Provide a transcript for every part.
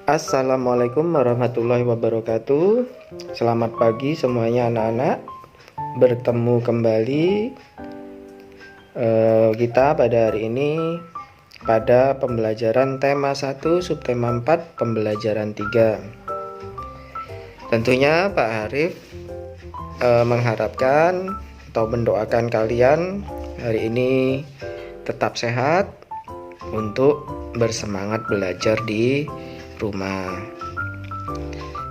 Assalamualaikum warahmatullahi wabarakatuh. Selamat pagi semuanya anak-anak. Bertemu kembali kita pada hari ini pada pembelajaran tema 1 subtema 4 pembelajaran 3. Tentunya Pak Arif mengharapkan atau mendoakan kalian hari ini tetap sehat untuk bersemangat belajar di rumah.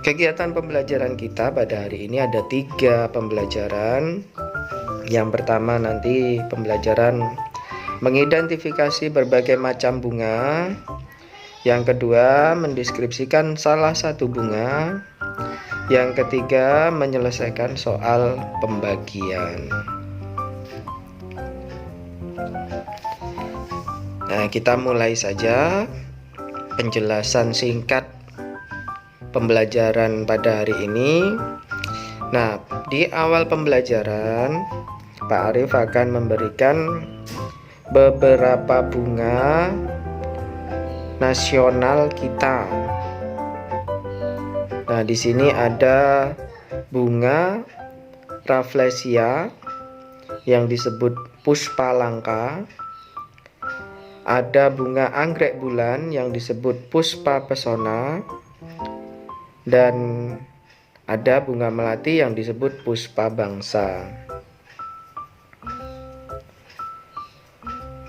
Kegiatan pembelajaran kita pada hari ini ada 3 pembelajaran. Yang pertama nanti pembelajaran mengidentifikasi berbagai macam bunga. Yang kedua mendeskripsikan salah satu bunga. Yang ketiga menyelesaikan soal pembagian. Nah, kita mulai saja penjelasan singkat pembelajaran pada hari ini. Nah, di awal pembelajaran Pak Arif akan memberikan beberapa bunga nasional kita. Nah, di sini ada bunga Rafflesia yang disebut puspa langka. Ada bunga anggrek bulan yang disebut puspa pesona, dan ada bunga melati yang disebut puspa bangsa.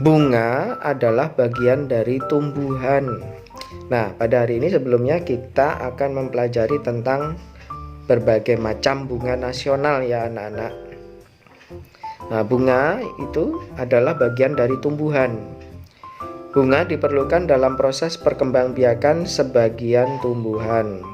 Bunga adalah bagian dari tumbuhan. Nah, pada hari ini sebelumnya kita akan mempelajari tentang berbagai macam bunga nasional ya anak-anak. Nah, bunga itu adalah bagian dari tumbuhan. Bunga diperlukan dalam proses perkembangbiakan sebagian tumbuhan.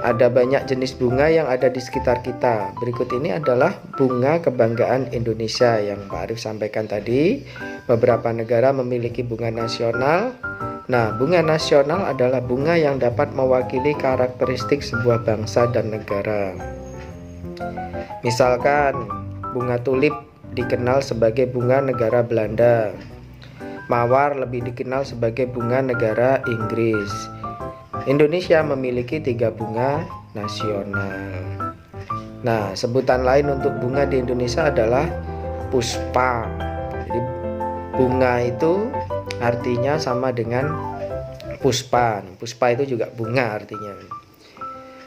Ada banyak jenis bunga yang ada di sekitar kita. Berikut ini adalah bunga kebanggaan Indonesia yang Pak Arif sampaikan tadi. Beberapa negara memiliki bunga nasional. Nah, bunga nasional adalah bunga yang dapat mewakili karakteristik sebuah bangsa dan negara. Misalkan, bunga tulip dikenal sebagai bunga negara Belanda. Mawar lebih dikenal sebagai bunga negara Inggris. Indonesia memiliki 3 bunga nasional. Nah, sebutan lain untuk bunga di Indonesia adalah puspa. Jadi bunga itu artinya sama dengan puspa. Puspa itu juga bunga artinya.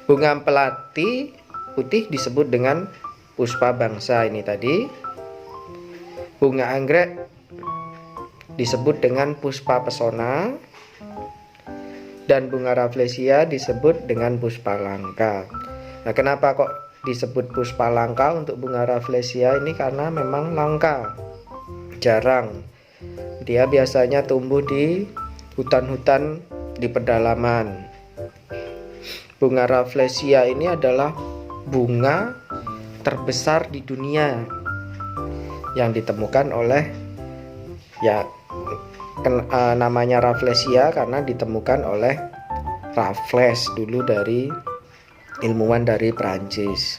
Bunga pelati putih disebut dengan puspa bangsa ini tadi. Bunga anggrek disebut dengan puspa pesona, dan bunga Rafflesia disebut dengan puspa langka. Nah, kenapa kok disebut puspa langka untuk bunga Rafflesia ini? Karena memang langka, jarang. Dia biasanya tumbuh di hutan-hutan di pedalaman. Bunga Rafflesia ini adalah bunga terbesar di dunia yang ditemukan oleh namanya Rafflesia karena ditemukan oleh Raffles dulu, dari ilmuwan dari Prancis.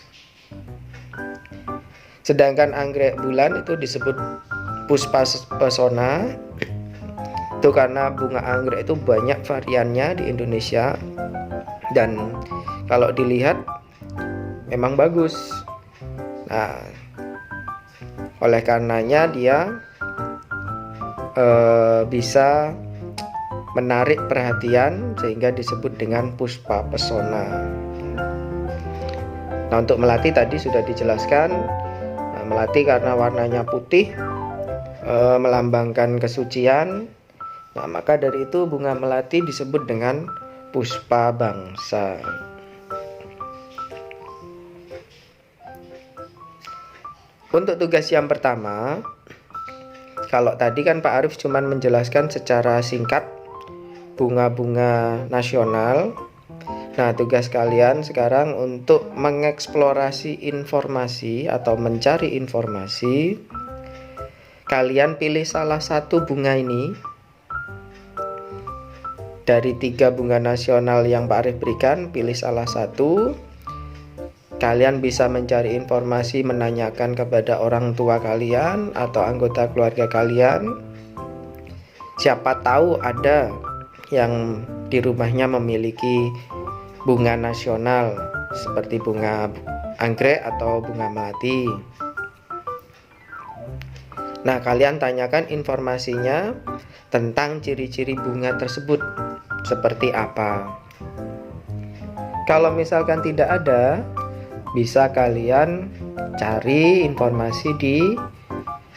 Sedangkan anggrek bulan itu disebut puspa pesona. Itu karena bunga anggrek itu banyak variannya di Indonesia, dan kalau dilihat memang bagus. Nah, oleh karenanya dia bisa menarik perhatian sehingga disebut dengan puspa pesona. Nah, untuk melati tadi sudah dijelaskan. Nah, melati karena warnanya putih melambangkan kesucian. Nah, maka dari itu bunga melati disebut dengan puspa bangsa. Untuk tugas yang pertama, kalau tadi kan Pak Arif cuma menjelaskan secara singkat bunga-bunga nasional. Nah, tugas kalian sekarang untuk mengeksplorasi informasi atau mencari informasi. Kalian pilih salah satu bunga ini dari 3 bunga nasional yang Pak Arif berikan. Pilih salah satu. Kalian bisa mencari informasi, menanyakan kepada orang tua kalian atau anggota keluarga kalian. Siapa tahu ada yang di rumahnya memiliki bunga nasional seperti bunga anggrek atau bunga melati. Nah, kalian tanyakan informasinya tentang ciri-ciri bunga tersebut seperti apa. Kalau misalkan tidak ada, bisa kalian cari informasi di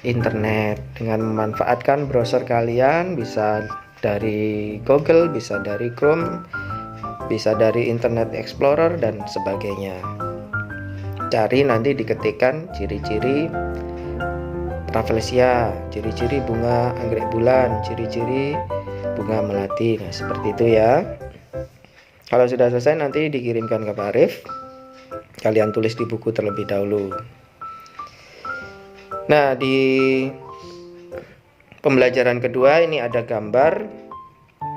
internet dengan memanfaatkan browser kalian, bisa dari Google, bisa dari Chrome, bisa dari Internet Explorer dan sebagainya. Cari, nanti diketikkan ciri-ciri Rafflesia, ciri-ciri bunga anggrek bulan, ciri-ciri bunga melati. Nah, seperti itu ya. Kalau sudah selesai nanti dikirimkan ke Pak Arif. Kalian tulis di buku terlebih dahulu. Nah, di pembelajaran kedua ini ada gambar.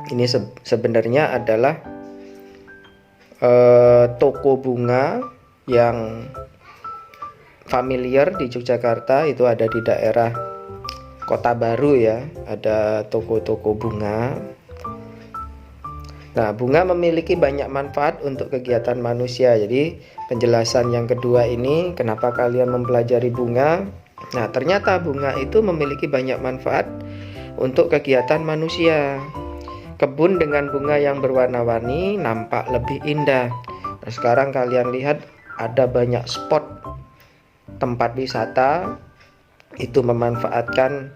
Ini sebenarnya adalah toko bunga yang familiar di Yogyakarta. Itu ada di daerah Kota Baru ya, ada toko-toko bunga. Nah, bunga memiliki banyak manfaat untuk kegiatan manusia. Jadi penjelasan yang kedua ini, kenapa kalian mempelajari bunga. Nah, ternyata bunga itu memiliki banyak manfaat untuk kegiatan manusia. Kebun dengan bunga yang berwarna-warni nampak lebih indah. Nah, sekarang kalian lihat ada banyak spot tempat wisata itu memanfaatkan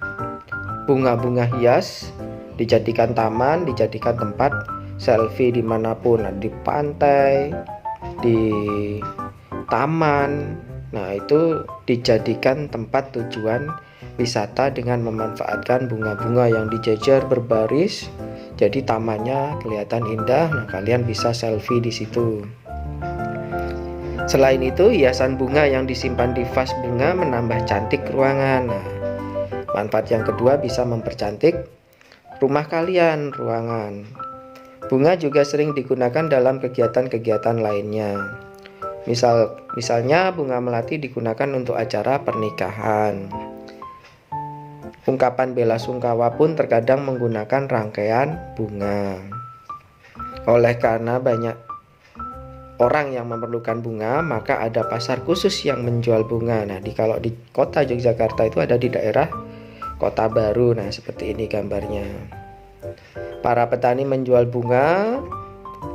bunga-bunga hias, dijadikan taman, dijadikan tempat selfie dimanapun, di pantai, di taman. Nah, itu dijadikan tempat tujuan wisata dengan memanfaatkan bunga-bunga yang dijejer berbaris. Jadi tamannya kelihatan indah. Nah, kalian bisa selfie di situ. Selain itu, hiasan bunga yang disimpan di vas bunga menambah cantik ruangan. Nah, manfaat yang kedua bisa mempercantik rumah kalian, ruangan. Bunga juga sering digunakan dalam kegiatan-kegiatan lainnya. Misalnya bunga melati digunakan untuk acara pernikahan. Ungkapan bela sungkawa pun terkadang menggunakan rangkaian bunga. Oleh karena banyak orang yang memerlukan bunga, maka ada pasar khusus yang menjual bunga. Nah, kalau di kota Yogyakarta itu ada di daerah Kota Baru. Nah, seperti ini gambarnya. Para petani menjual bunga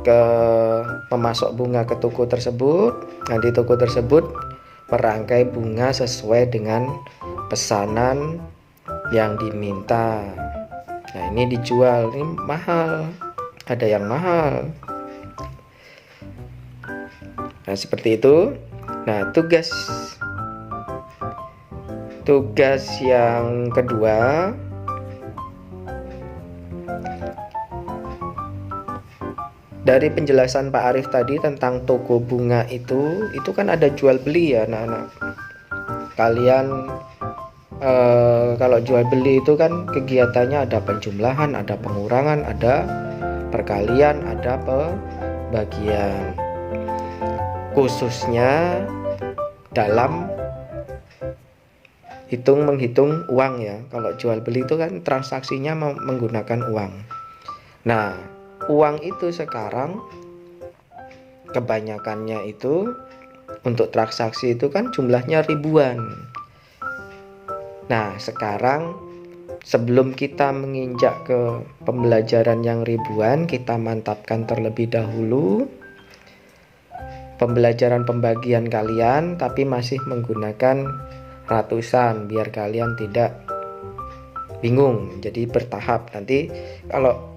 ke pemasok bunga ke toko tersebut. Nanti toko tersebut merangkai bunga sesuai dengan pesanan yang diminta. Nah, ini dijual, ini mahal. Ada yang mahal. Nah, seperti itu. Nah, tugas yang kedua, dari penjelasan Pak Arif tadi tentang toko bunga itu kan ada jual beli ya anak-anak. Kalian kalau jual beli itu kan kegiatannya ada penjumlahan, ada pengurangan, ada perkalian, ada pembagian. Khususnya dalam menghitung uang ya. Kalau jual beli itu kan transaksinya menggunakan uang. Nah, uang itu sekarang kebanyakannya itu untuk transaksi itu kan jumlahnya ribuan. Nah, sekarang sebelum kita menginjak ke pembelajaran yang ribuan, kita mantapkan terlebih dahulu pembelajaran pembagian kalian, tapi masih menggunakan ratusan biar kalian tidak bingung. Jadi bertahap. Nanti kalau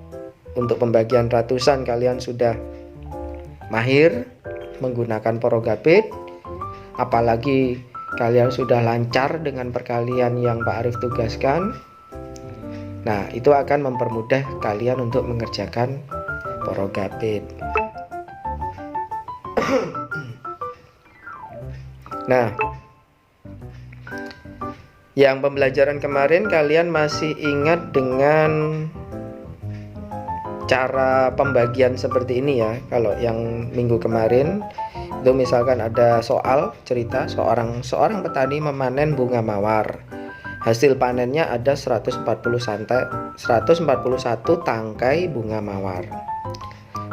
untuk pembagian ratusan kalian sudah mahir menggunakan Porogapit, apalagi kalian sudah lancar dengan perkalian yang Pak Arif tugaskan, nah itu akan mempermudah kalian untuk mengerjakan Porogapit. Nah, yang pembelajaran kemarin kalian masih ingat dengan cara pembagian seperti ini ya. Kalau yang minggu kemarin itu misalkan ada soal cerita seorang petani memanen bunga mawar. Hasil panennya ada 141 tangkai bunga mawar.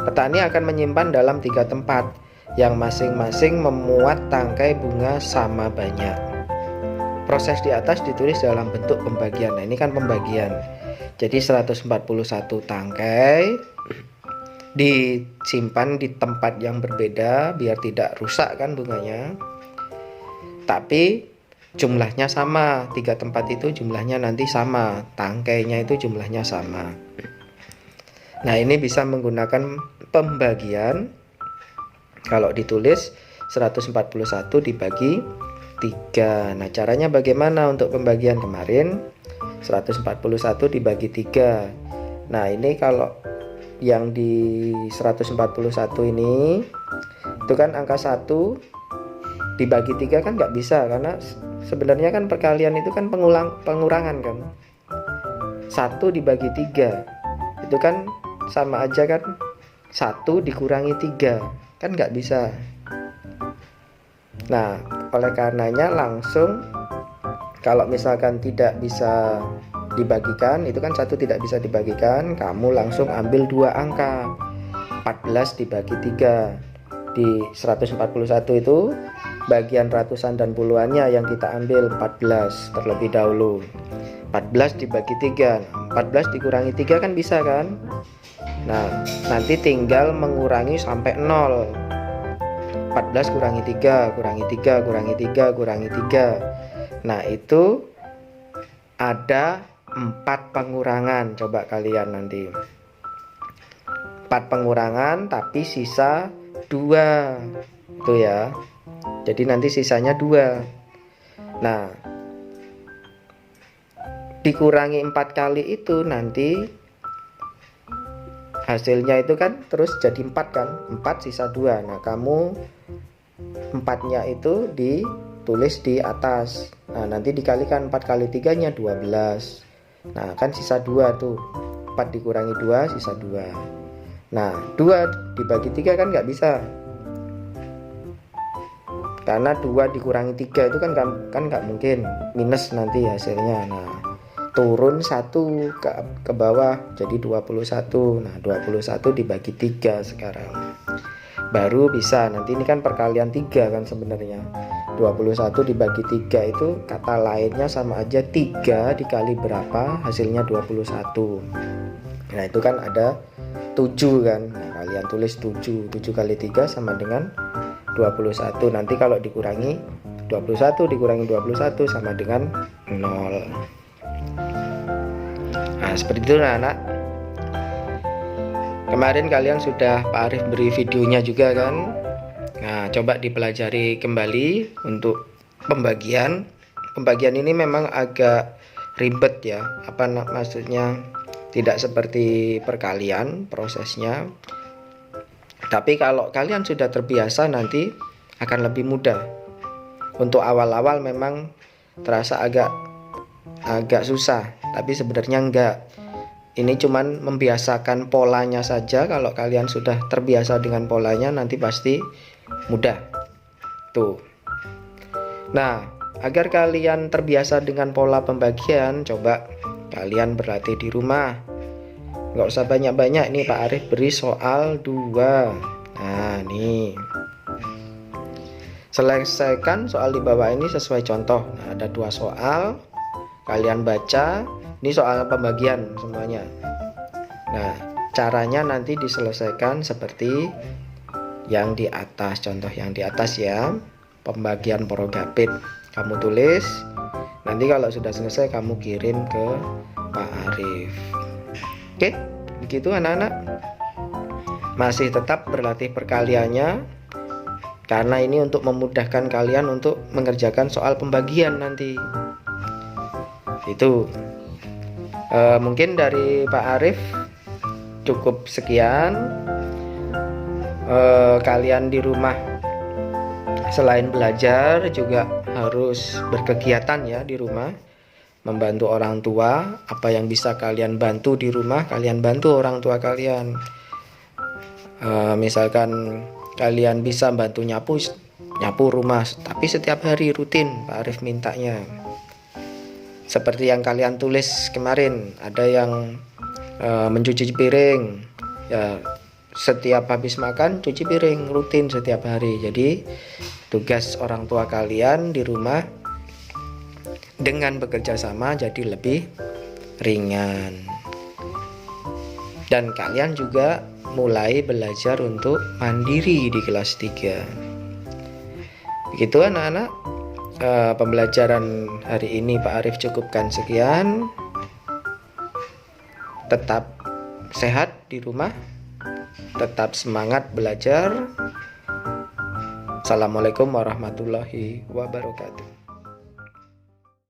Petani akan menyimpan dalam 3 tempat yang masing-masing memuat tangkai bunga sama banyak. Proses di atas ditulis dalam bentuk pembagian. Nah, ini kan pembagian. Jadi 141 tangkai disimpan di tempat yang berbeda biar tidak rusak kan bunganya. Tapi jumlahnya sama, 3 tempat itu jumlahnya nanti sama, tangkainya itu jumlahnya sama. Nah, ini bisa menggunakan pembagian. Kalau ditulis 141 dibagi 3. Nah, caranya bagaimana untuk pembagian kemarin? 141 dibagi 3. Nah, ini kalau yang di 141 ini itu kan angka 1 dibagi 3 kan nggak bisa, karena sebenarnya kan perkalian itu kan pengurangan kan. 1 dibagi 3 itu kan sama aja kan 1 dikurangi 3, kan nggak bisa. Nah, oleh karenanya langsung kalau misalkan tidak bisa dibagikan, itu kan 1 tidak bisa dibagikan, kamu langsung ambil 2 angka, 14 dibagi 3. Di 141 itu bagian ratusan dan puluhannya yang kita ambil 14 terlebih dahulu. 14 dibagi 3, 14 dikurangi 3 kan bisa kan. Nah, nanti tinggal mengurangi sampai 0. 14 kurangi 3, kurangi 3, kurangi 3, kurangi 3. Nah, itu ada 4 pengurangan. Coba kalian nanti 4 pengurangan tapi sisa 2 itu ya. Jadi nanti sisanya 2. Nah, dikurangi 4 kali itu nanti hasilnya itu kan terus jadi 4 kan, 4 sisa 2. Nah, kamu 4-nya itu ditulis di atas. Nah, nanti dikalikan 4 kali 3 nya 12. Nah, kan sisa 2 tuh. 4 dikurangi 2 sisa 2. Nah, 2 dibagi 3 kan nggak bisa, karena 2 dikurangi 3 itu kan nggak mungkin, minus nanti hasilnya. Nah, turun 1 ke bawah jadi 21. Nah, 21 dibagi 3 sekarang baru bisa. Nanti ini kan perkalian 3 kan sebenarnya. 21 dibagi 3 itu kata lainnya sama aja 3 dikali berapa, hasilnya 21. Nah, itu kan ada 7 kan. Nah, kalian tulis 7 kali 3 sama dengan 21. Nanti kalau dikurangi 21 dikurangi 21 sama dengan 0. Nah, seperti itu anak. Kemarin kalian sudah Pak Arif beri videonya juga kan. Nah, coba dipelajari kembali untuk pembagian. Pembagian ini memang agak ribet ya. Maksudnya tidak seperti perkalian prosesnya. Tapi kalau kalian sudah terbiasa nanti akan lebih mudah. Untuk awal-awal memang terasa agak susah, tapi sebenarnya enggak. Ini cuman membiasakan polanya saja. Kalau kalian sudah terbiasa dengan polanya nanti pasti mudah. Tuh. Nah, agar kalian terbiasa dengan pola pembagian, coba kalian berlatih di rumah. Nggak usah banyak-banyak. Nih Pak Arif beri soal 2. Nah, nih. Selesaikan soal di bawah ini sesuai contoh. Nah, ada 2 soal. Kalian baca. Ini soal pembagian semuanya. Nah, caranya nanti diselesaikan seperti yang di atas. Contoh yang di atas ya. Pembagian Porogapit. Kamu tulis. Nanti kalau sudah selesai kamu kirim ke Pak Arif. Oke, begitu anak-anak. Masih tetap berlatih perkaliannya, karena ini untuk memudahkan kalian untuk mengerjakan soal pembagian nanti. Itu mungkin dari Pak Arif cukup sekian. Kalian di rumah selain belajar juga harus berkegiatan ya di rumah, membantu orang tua. Apa yang bisa kalian bantu di rumah, kalian bantu orang tua kalian. Misalkan kalian bisa bantu nyapu rumah, tapi setiap hari rutin Pak Arif mintanya. seperti yang kalian tulis kemarin, ada yang mencuci piring ya, setiap habis makan cuci piring rutin setiap hari. Jadi tugas orang tua kalian di rumah dengan bekerja sama jadi lebih ringan. Dan kalian juga mulai belajar untuk mandiri di kelas 3. Begitu anak-anak, pembelajaran hari ini Pak Arif cukupkan sekian. Tetap sehat di rumah, tetap semangat belajar. Assalamualaikum warahmatullahi wabarakatuh.